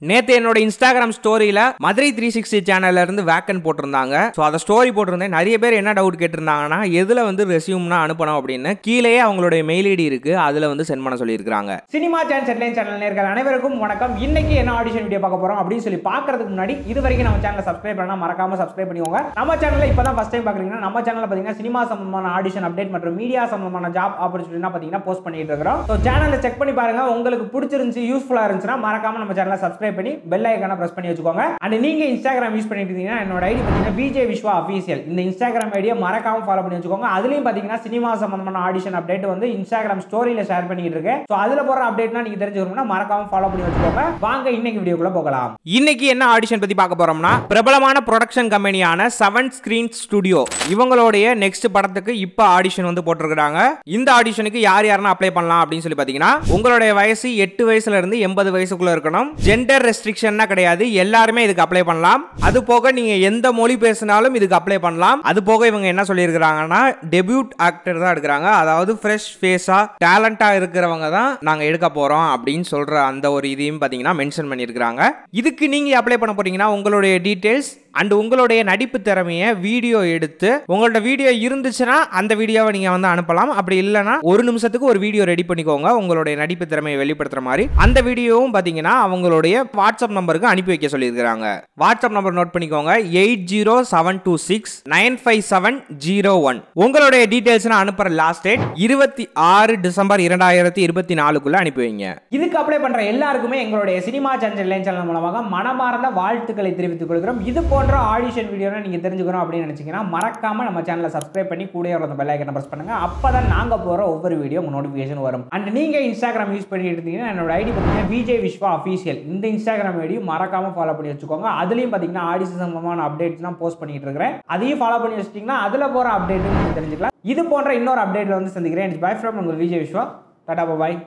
நேத்து என்னோட இன்ஸ்டாகிராம் ஸ்டோரியில மதுரை 360 சேனல்ல இருந்து வேக்கன் போட்டிருந்தாங்க. ஸோ அதை ஸ்டோரி போட்டிருந்தேன். நிறைய பேர் என்ன டவுட் கேட்டிருந்தாங்கன்னா எதுல வந்து ரெஸ்யூம்னா அனுப்பணும் அப்படின்னு கீழே அவங்களுடைய மெயில் ஐடி இருக்கு, அதுல வந்து சென்ட் பண்ண சொல்லியிருக்காங்க. சினிமா சான்ஸ் ஹெட்லைன் சேனல் நேயர்கள் அனைவருக்கும் வணக்கம். இன்னைக்கு என்ன ஆடிஷன் வீடியோ பார்க்க போறோம் அப்படின்னு சொல்லி பார்க்கறதுக்கு முன்னாடி இது வரைக்கும் நம்ம சேனலை சப்ஸ்கிரைப் பண்ணா மறக்காம சப்ஸ்கிரைப் பண்ணிக்கோங்க. நம்ம சேனல்ல இப்பதான் ஃபர்ஸ்ட் டைம் பாக்குறீங்கன்னா நம்ம சேனல்ல பாத்தீங்கன்னா சினிமா சம்பந்தமான ஆடிஷன் அப்டேட் மற்றும் மீடியா சம்பந்தமான ஜாப் ஆப்பர்ச்சுனிட்டினா பாத்தீங்கன்னா போஸ்ட் பண்ணிட்டு இருக்கிறோம். ஸோ சேனலை செக் பண்ணி பாருங்க. உங்களுக்கு பிடிச்சிருந்துச்சு யூஸ்ஃபுல்லா இருந்துச்சுன்னா மறக்காம நம்ம சேனலை சப்ஸ்கிரைப் பண்ணி பெல் ஐகானை பிரஸ் பண்ணி வச்சுக்கோங்க. அண்ட் நீங்க இன்ஸ்டாகிராம் யூஸ் பண்ணிட்டு இருக்கீங்கன்னா என்னோட ஐடி பாத்தீங்கன்னா விஜய் விஸ்வா அபிஷியல். இந்த இன்ஸ்டாகிராம் ஐடியை மறக்காம ஃபாலோ பண்ணி வச்சுக்கோங்க. அதுலயும் பாத்தீங்கன்னா சினிமா சம்பந்தமான ஆடிஷன் அப்டேட் வந்து இன்ஸ்டாகிராம் ஸ்டோரியில ஷேர் பண்ணிட்டு இருக்கேன். ஸோ அதுல போற அப்டேட்னா நீங்க தெரிஞ்சுக்கணும்னா மறக்காம ஃபாலோ பண்ணி வச்சுக்கோங்க. வாங்க இன்னைக்கு வீடியோக்குள்ள போகலாம். இன்னைக்கு என்ன ஆடிஷன் பத்தி பார்க்க போறோம்னா பிரபலமான ப்ரொடக்ஷன் கம்பெனியான 7 ஸ்கிரீன் ஸ்டுடியோ இவங்களுடைய நெக்ஸ்ட் படத்துக்கு இப்ப ஆடிஷன் வந்து போட்டிருக்காங்க. இந்த ஆடிஷனுக்கு யார் யாரெல்லாம் அப்ளை பண்ணலாம் அப்படின்னு சொல்லி பாத்தீங்கன்னா உங்களுடைய வயசு 8 வயசுல இருந்து 80 வயசுக்குள்ள இருக்கணும். ஜெண்டர் ரெஸ்ட்ரிக்ஷன் கிடையாது, எல்லாருமே இதுக்கு அப்ளை பண்ணலாம். அது போக நீங்க எந்த மொழி பேசினாலும் இதுக்கு அப்ளை பண்ணலாம். அது போக இவங்க என்ன சொல்லியிருக்காங்கன்னா டெபியூட் ஆக்டர் தான் எடுக்கிறாங்க, அதாவது ஃப்ரெஷ் ஃபேஸா டேலண்டா இருக்கிறவங்க தான் நாங்க எடுக்க போறோம் அப்படின்னு சொல்ற அந்த ஒரு இதையும் பாத்தீங்கன்னா மென்ஷன் பண்ணியிருக்காங்க. இதுக்கு நீங்க அப்ளை பண்ண போறீங்கன்னா உங்களுடைய டீடைல்ஸ் அண்ட் உங்களுடைய நடிப்பு திறமையை வீடியோ எடுத்து உங்களோட வீடியோ இருந்துச்சுன்னா அந்த வீடியோவை நீங்க வந்து அனுப்பலாம். அப்படி இல்லைன்னா ஒரு நிமிஷத்துக்கு ஒரு வீடியோ ரெடி பண்ணிக்கோங்க உங்களுடைய நடிப்பு திறமையை வெளிப்படுத்துற மாதிரி. அந்த வீடியோவும் பாத்தீங்கன்னா அவங்களுடைய வாட்ஸ்அப் நம்பருக்கு அனுப்பி வைக்க சொல்லியிருக்காங்க. வாட்ஸ்அப் நம்பர் நோட் பண்ணிக்கோங்க 8072695701. உங்களுடைய டீடைல்ஸ் அனுப்புற லாஸ்ட் டேட் 26 டிசம்பர் 2024 அனுப்பி வைங்க. இதுக்கு அப்ளை பண்ற எல்லாருக்குமே எங்களுடைய சினிமா சான்ஸ் ஹெட்லைன் சேனல் மூலமாக மனமார்ந்த வாழ்த்துக்களை தெரிவித்துக் கொள்கிறோம். இது போன்ற ஆடிஷன் வீடியோனா நீங்க தெரிஞ்சுக்கணும் அப்படின்னு நினைச்சீங்கன்னா மறக்காம நம்ம சேனலை சப்ஸ்கிரைப் பண்ணி கூட வர பெல் ஐகானை பிரஸ் பண்ணுங்க. அப்பதான் நாங்க போற ஒவ்வொரு வீடியோ உங்க நோட்டிபிகேஷன் வரும். அண்ட் நீங்க இன்ஸ்டாகிராம் யூஸ் பண்ணிட்டு இருந்தீங்கன்னா என்னோட ஐடி பாத்தீங்கன்னா விஜய் விஸ்வா அபிஷியல். இந்த இன்ஸ்டாகிராம் ஐடி மறக்காம ஃபாலோ பண்ணி வச்சுக்கோங்க. அதுலயும் பாத்தீங்கன்னா ஆடிஷன் சம்பந்தமான அப்டேட்ஸ் தான் போஸ்ட் பண்ணிட்டு இருக்கிறேன். அதையும் ஃபாலோ பண்ணி வச்சிட்டீங்கன்னா அதுல போற அப்டேட் நீங்க தெரிஞ்சுக்கலாம். இது போன்ற இன்னொரு அப்டேட்ல வந்து சந்திக்கிறேன். பை ஃப்ரம் உங்கள் விஜய் விஸ்வா. டாடா பாய்.